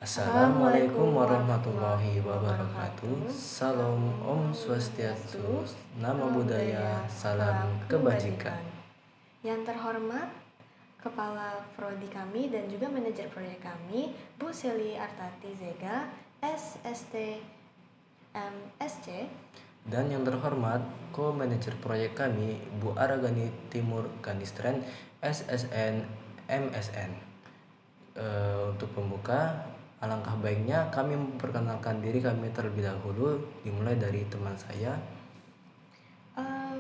Assalamualaikum warahmatullahi wabarakatuh. Salam Om Swastiastu, Namo Buddhaya, Salam Kebajikan. Yang terhormat Kepala Prodi kami dan juga manajer proyek kami, Bu Seli Artati Zega, SST MSC. Dan yang terhormat Co-Manager proyek kami, Bu Aragani Timur Kanistren, SSN MSN. Untuk pembuka, alangkah baiknya kami memperkenalkan diri kami terlebih dahulu, dimulai dari teman saya.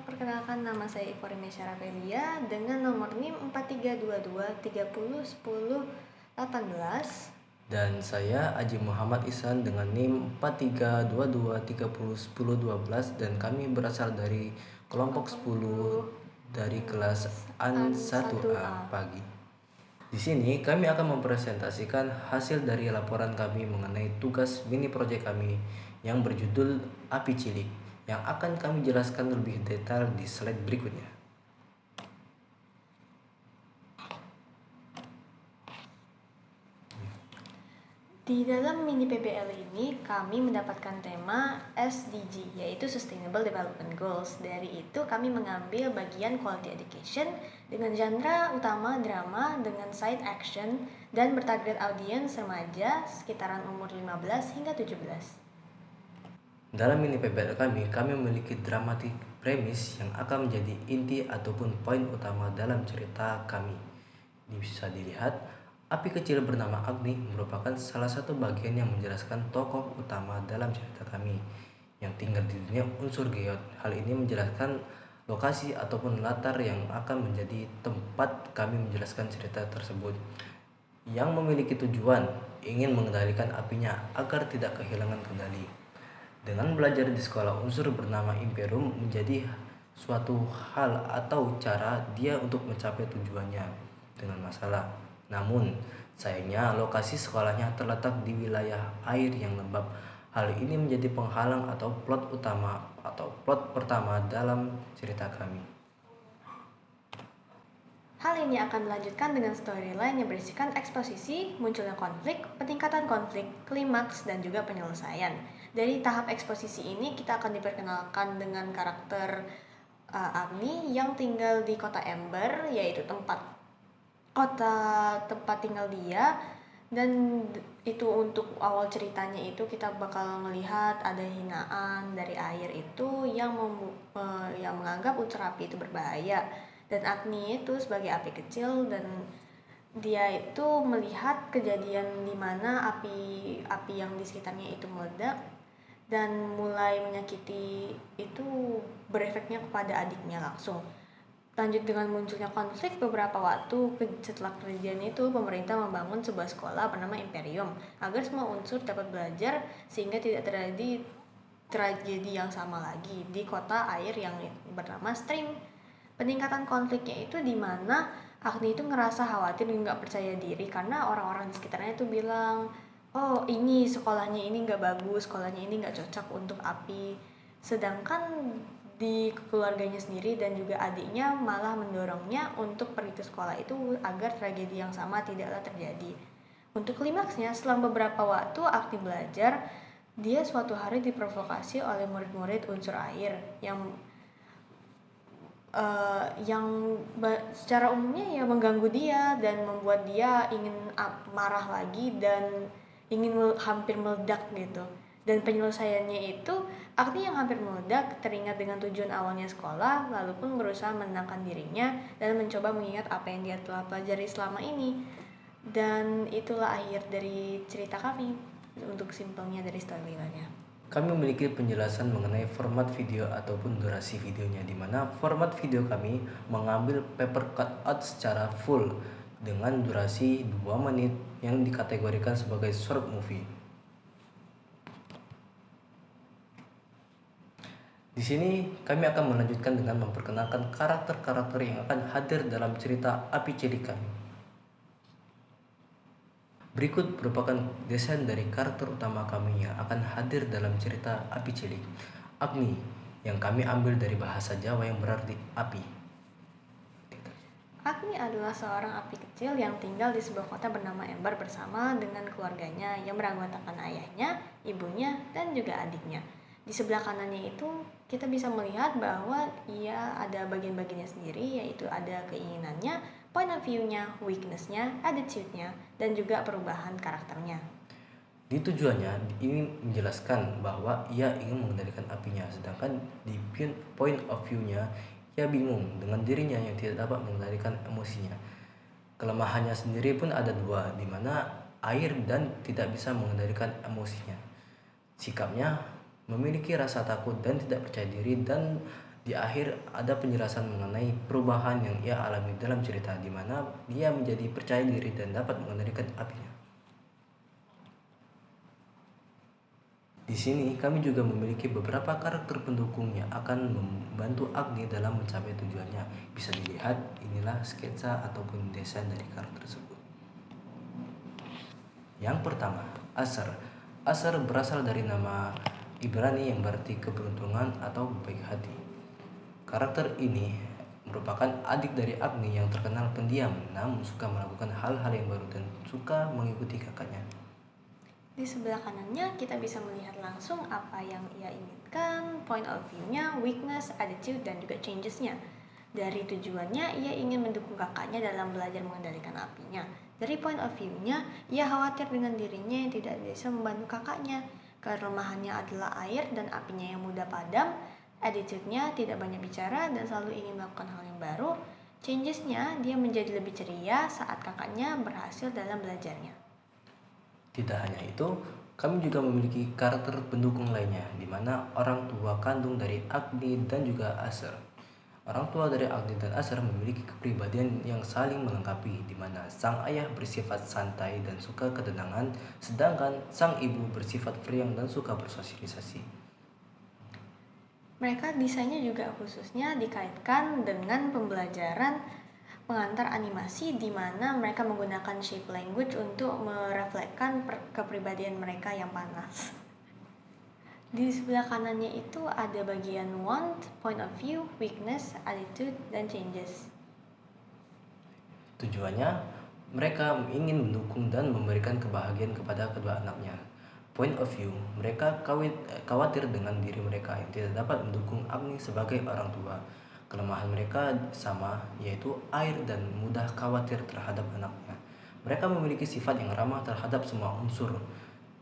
Perkenalkan, nama saya Ivory Syarafelia dengan nomor NIM 4322301018. Dan saya Aji Muhammad Ihsan dengan NIM 4322301012 dan kami berasal dari kelompok 10 dari kelas AN 1A pagi. Di sini kami akan mempresentasikan hasil dari laporan kami mengenai tugas mini project kami yang berjudul Api Cilik, yang akan kami jelaskan lebih detail di slide berikutnya. Di dalam mini PBL ini kami mendapatkan tema SDG, yaitu Sustainable Development Goals. Dari itu kami mengambil bagian Quality Education dengan genre utama drama dengan side action dan bertarget audiens remaja sekitaran umur 15 hingga 17. Dalam mini PBL kami memiliki dramatic premis yang akan menjadi inti ataupun poin utama dalam cerita kami. Bisa dilihat, api kecil bernama Agni merupakan salah satu bagian yang menjelaskan tokoh utama dalam cerita kami yang tinggal di dunia unsur geot. Hal ini menjelaskan lokasi ataupun latar yang akan menjadi tempat kami menjelaskan cerita tersebut, yang memiliki tujuan ingin mengendalikan apinya agar tidak kehilangan kendali. Dengan belajar di sekolah unsur bernama Imperium menjadi suatu hal atau cara dia untuk mencapai tujuannya dengan masalah. Namun, sayangnya lokasi sekolahnya terletak di wilayah air yang lembab. Hal ini menjadi penghalang atau plot utama atau plot pertama dalam cerita kami. Hal ini akan dilanjutkan dengan storyline yang berisikan eksposisi, munculnya konflik, peningkatan konflik, klimaks, dan juga penyelesaian. Dari tahap eksposisi ini kita akan diperkenalkan dengan karakter Agni yang tinggal di kota Ember, yaitu tempat tinggal dia. Dan itu untuk awal ceritanya itu kita bakal melihat ada hinaan dari air itu yang menganggap unsur api itu berbahaya. Dan Agni itu sebagai api kecil, dan dia itu melihat kejadian di mana api yang di sekitarnya itu meledak dan mulai menyakiti itu, berefeknya kepada adiknya langsung. Lanjut dengan munculnya konflik beberapa waktu setelah kejadian itu, pemerintah membangun sebuah sekolah bernama Imperium agar semua unsur dapat belajar sehingga tidak terjadi tragedi yang sama lagi di kota air yang bernama Stream. Peningkatan konfliknya itu di mana Agni itu ngerasa khawatir dan nggak percaya diri karena orang-orang di sekitarnya itu bilang, oh ini sekolahnya ini nggak bagus, sekolahnya ini nggak cocok untuk api. Sedangkan di keluarganya sendiri dan juga adiknya malah mendorongnya untuk pergi ke sekolah itu agar tragedi yang sama tidaklah terjadi. Untuk klimaksnya, setelah beberapa waktu Agni belajar, dia suatu hari diprovokasi oleh murid-murid unsur air yang secara umumnya ya mengganggu dia dan membuat dia ingin marah lagi dan ingin hampir meledak gitu. Dan penyelesaiannya itu Agni yang hampir meledak teringat dengan tujuan awalnya sekolah, lalu pun berusaha menenangkan dirinya dan mencoba mengingat apa yang dia telah pelajari selama ini. Dan itulah akhir dari cerita kami untuk simpelnya dari storyline-nya. Kami memiliki penjelasan mengenai format video ataupun durasi videonya, di mana format video kami mengambil paper cutout secara full dengan durasi 2 menit yang dikategorikan sebagai short movie. Di sini kami akan melanjutkan dengan memperkenalkan karakter-karakter yang akan hadir dalam cerita Api Cilik kami. Berikut merupakan desain dari karakter utama kami yang akan hadir dalam cerita Api Cilik. Agni, yang kami ambil dari bahasa Jawa yang berarti api. Agni adalah seorang api kecil yang tinggal di sebuah kota bernama Ember bersama dengan keluarganya yang beranggotakan ayahnya, ibunya, dan juga adiknya. Di sebelah kanannya itu kita bisa melihat bahwa ia ada bagian-bagiannya sendiri, yaitu ada keinginannya, point of view-nya, weakness-nya, attitude-nya, dan juga perubahan karakternya. Di tujuannya ini menjelaskan bahwa ia ingin mengendalikan apinya, sedangkan di point of view-nya ia bingung dengan dirinya yang tidak dapat mengendalikan emosinya. Kelemahannya sendiri pun ada dua, di mana air dan tidak bisa mengendalikan emosinya. Sikapnya memiliki rasa takut dan tidak percaya diri, dan di akhir ada penjelasan mengenai perubahan yang ia alami dalam cerita, di mana dia menjadi percaya diri dan dapat mengendalikan apinya. Di sini kami juga memiliki beberapa karakter pendukung yang akan membantu Agni dalam mencapai tujuannya. Bisa dilihat, inilah sketsa ataupun desain dari karakter tersebut. Yang pertama, Asar. Asar berasal dari nama Ibrani yang berarti keberuntungan atau baik hati. Karakter ini merupakan adik dari Agni yang terkenal pendiam, namun suka melakukan hal-hal yang baru dan suka mengikuti kakaknya. Di sebelah kanannya kita bisa melihat langsung apa yang ia inginkan, point of view-nya, weakness, attitude, dan juga changes-nya. Dari tujuannya, ia ingin mendukung kakaknya dalam belajar mengendalikan apinya. Dari point of view-nya, ia khawatir dengan dirinya yang tidak bisa membantu kakaknya. Kelemahannya adalah air dan apinya yang mudah padam. Attitude-nya tidak banyak bicara dan selalu ingin melakukan hal yang baru. Changes-nya, dia menjadi lebih ceria saat kakaknya berhasil dalam belajarnya. Tidak hanya itu, kami juga memiliki karakter pendukung lainnya, di mana orang tua kandung dari Agni dan juga Aser. Orang tua dari Agni dan Aser memiliki kepribadian yang saling melengkapi, di mana sang ayah bersifat santai dan suka ketenangan, sedangkan sang ibu bersifat periang dan suka bersosialisasi. Mereka desainnya juga khususnya dikaitkan dengan pembelajaran mengantar animasi di mana mereka menggunakan shape language untuk merefleksikan kepribadian mereka yang panas. Di sebelah kanannya itu ada bagian want, point of view, weakness, attitude, dan changes. Tujuannya, mereka ingin mendukung dan memberikan kebahagiaan kepada kedua anaknya. Point of view, mereka khawatir dengan diri mereka yang tidak dapat mendukung Agni sebagai orang tua. Kelemahan mereka sama, yaitu air dan mudah khawatir terhadap anaknya. Mereka memiliki sifat yang ramah terhadap semua unsur,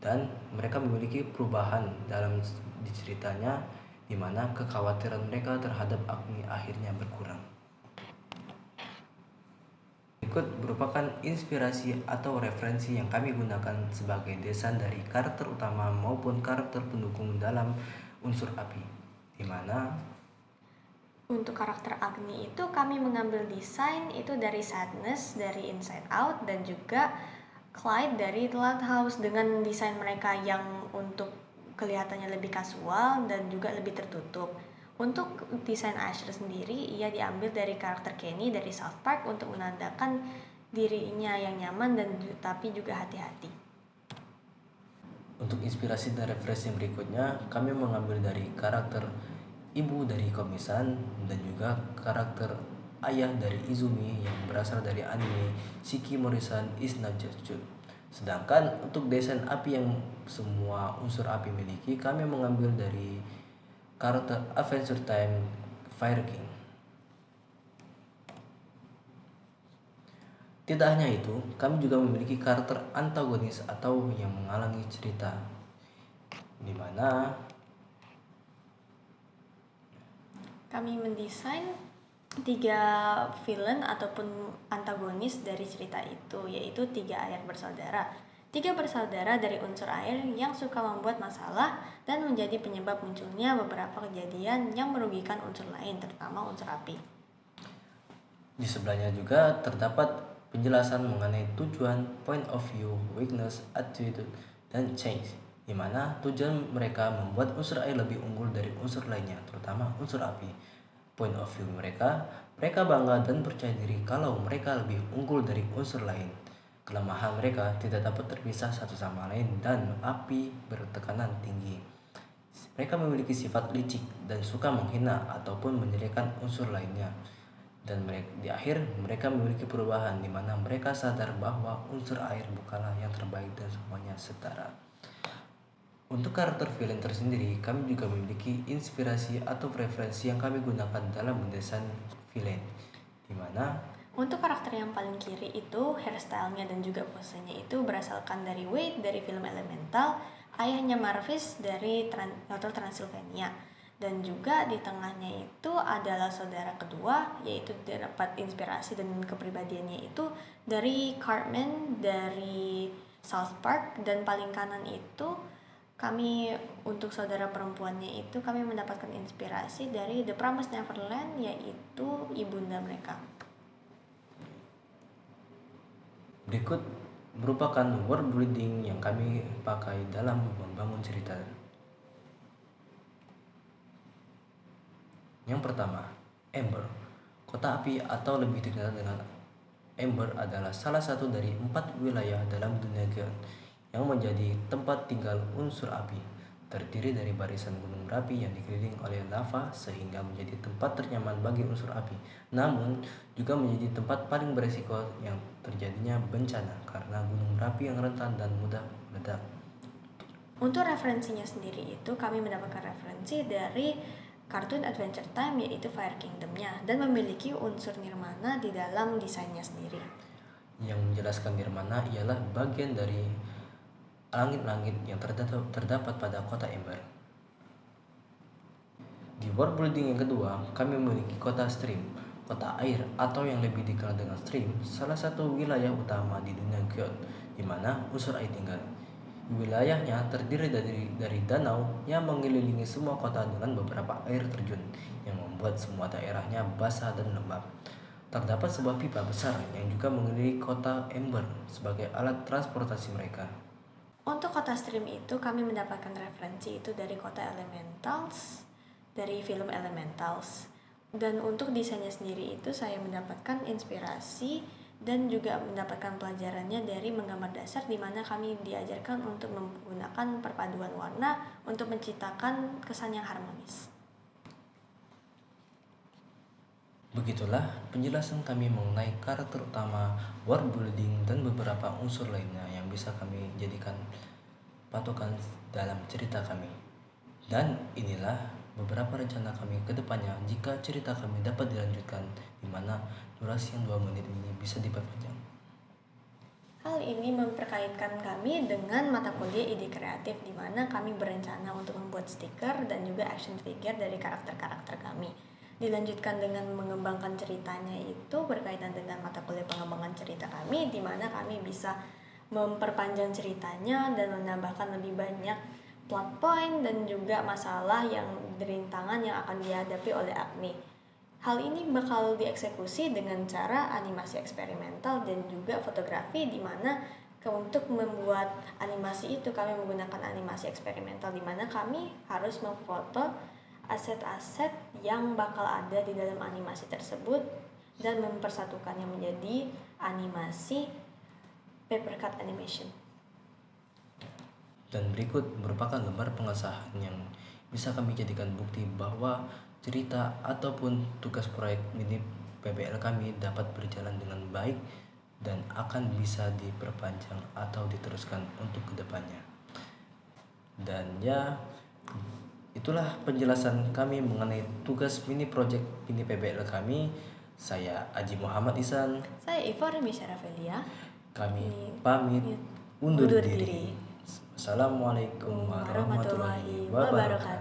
dan mereka memiliki perubahan dalam ceritanya, di mana kekhawatiran mereka terhadap Agni akhirnya berkurang. Berikut merupakan inspirasi atau referensi yang kami gunakan sebagai desain dari karakter utama maupun karakter pendukung dalam unsur api, di mana untuk karakter Agni itu kami mengambil desain itu dari Sadness, dari Inside Out, dan juga Clyde dari The Lighthouse dengan desain mereka yang untuk kelihatannya lebih kasual dan juga lebih tertutup. Untuk desain Asher sendiri, ia diambil dari karakter Kenny dari South Park untuk menandakan dirinya yang nyaman dan tapi juga hati-hati. Untuk inspirasi dan referensi berikutnya, kami mengambil dari karakter ibu dari Komi-san dan juga karakter ayah dari Izumi yang berasal dari anime Shikimori-san is not Jutsu. Sedangkan untuk desain api yang semua unsur api miliki, kami mengambil dari karakter Adventure Time Fire King. Tidak hanya itu, kami juga memiliki karakter antagonis atau yang menghalangi cerita, di mana kami mendesain 3 villain ataupun antagonis dari cerita itu, yaitu 3 air bersaudara. 3 bersaudara dari unsur air yang suka membuat masalah dan menjadi penyebab munculnya beberapa kejadian yang merugikan unsur lain, terutama unsur api. Di sebelahnya juga terdapat penjelasan mengenai tujuan, point of view, weakness, attitude, dan change, di mana tujuan mereka membuat unsur air lebih unggul dari unsur lainnya, terutama unsur api. Point of view mereka bangga dan percaya diri kalau mereka lebih unggul dari unsur lain. Kelemahan mereka tidak dapat terpisah satu sama lain dan api bertekanan tinggi. Mereka memiliki sifat licik dan suka menghina ataupun menjelekan unsur lainnya. Dan di akhir mereka memiliki perubahan di mana mereka sadar bahwa unsur air bukanlah yang terbaik dan semuanya setara. Untuk karakter villain tersendiri, kami juga memiliki inspirasi atau preferensi yang kami gunakan dalam mendesain villain, di mana Untuk karakter yang paling kiri itu, hairstylenya dan juga posenya itu berasalkan dari Wade dari film Elemental, ayahnya Marvis dari Hotel Transylvania. Dan juga di tengahnya itu adalah saudara kedua, yaitu dapat inspirasi dan kepribadiannya itu dari Cartman dari South Park. Dan paling kanan itu kami untuk saudara perempuannya itu kami mendapatkan inspirasi dari The Promised Neverland, yaitu ibunda mereka. berikut merupakan word building yang kami pakai dalam membangun cerita. Yang pertama, Ember. Kota api atau lebih dikenal dengan Ember adalah salah satu dari 4 wilayah dalam dunia Geon yang menjadi tempat tinggal unsur api. Terdiri dari barisan gunung berapi yang dikelilingi oleh lava sehingga menjadi tempat ternyaman bagi unsur api. Namun, juga menjadi tempat paling beresiko yang terjadinya bencana karena gunung berapi yang rentan dan mudah meledak. Untuk referensinya sendiri itu kami mendapatkan referensi dari Cartoon Adventure Time, yaitu Fire Kingdom-nya, dan memiliki unsur nirmana di dalam desainnya sendiri. Yang menjelaskan nirmana ialah bagian dari langit-langit yang terdapat pada kota Ember. Di world building yang kedua, kami memiliki kota Stream, kota air atau yang lebih dikenal dengan Stream, salah satu wilayah utama di dunia Geon, di mana unsur air tinggal. Wilayahnya terdiri dari danau yang mengelilingi semua kota dengan beberapa air terjun yang membuat semua daerahnya basah dan lembab. Terdapat sebuah pipa besar yang juga mengelilingi kota Ember sebagai alat transportasi mereka. Untuk kota Stream itu kami mendapatkan referensi itu dari kota Elementals, dari film Elementals. Dan untuk desainnya sendiri itu saya mendapatkan inspirasi dan juga mendapatkan pelajarannya dari menggambar dasar, di mana kami diajarkan untuk menggunakan perpaduan warna untuk menciptakan kesan yang harmonis. Begitulah penjelasan kami mengenai karakter utama, world building, dan beberapa unsur lainnya yang bisa kami jadikan patokan dalam cerita kami. Dan inilah beberapa rencana kami ke depannya jika cerita kami dapat dilanjutkan, di mana durasi yang 2 menit ini bisa diperpanjang. Hal ini memperkaitkan kami dengan mata kuliah ide kreatif, di mana kami berencana untuk membuat stiker dan juga action figure dari karakter-karakter kami. Dilanjutkan dengan mengembangkan ceritanya itu berkaitan dengan mata kuliah pengembangan cerita kami, di mana kami bisa memperpanjang ceritanya dan menambahkan lebih banyak plot point dan juga masalah yang rintangan yang akan dihadapi oleh Agni. Hal ini bakal dieksekusi dengan cara animasi eksperimental dan juga fotografi, di mana untuk membuat animasi itu kami menggunakan animasi eksperimental, di mana kami harus memfoto aset-aset yang bakal ada di dalam animasi tersebut dan mempersatukannya menjadi animasi paper cut animation. Dan berikut merupakan lembar pengesahan yang bisa kami jadikan bukti bahwa cerita ataupun tugas proyek mini PBL kami dapat berjalan dengan baik dan akan bisa diperpanjang atau diteruskan untuk kedepannya. Dan ya, itulah penjelasan kami mengenai tugas mini project mini PBL kami. Saya Aji Muhammad Ihsan. Saya Iva Remi Syarafelia. Kami pamit undur diri. Assalamualaikum warahmatullahi wabarakatuh.